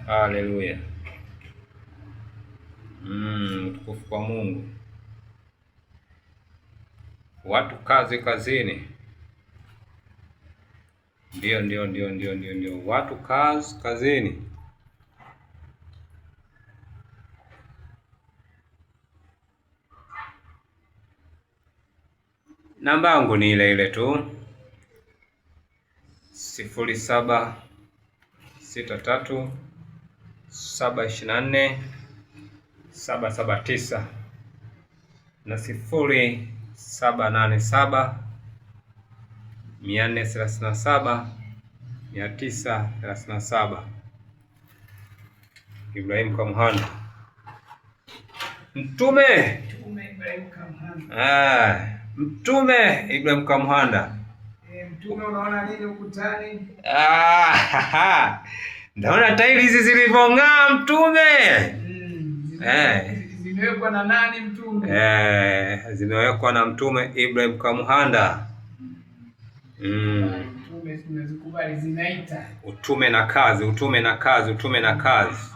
Haleluya. Utukufu kwa Mungu. Watu kazi kazini. Ndio. Watu kazi kazini. Namba yangu ni ile ile tu, 0763 724 779 na 0787 437 937. Ibrahim Kamuhanda. Mtume Ibrahim Kamuhanda. Mtume, unaona nini ukutani? Naona tairi hizi zilivong'aa Mtume. Zimewekwa na nani Mtume? Zimewekwa na Mtume Ibrahim Kamuhanda. Mtume tunazikubali, zinaita utume na kazi.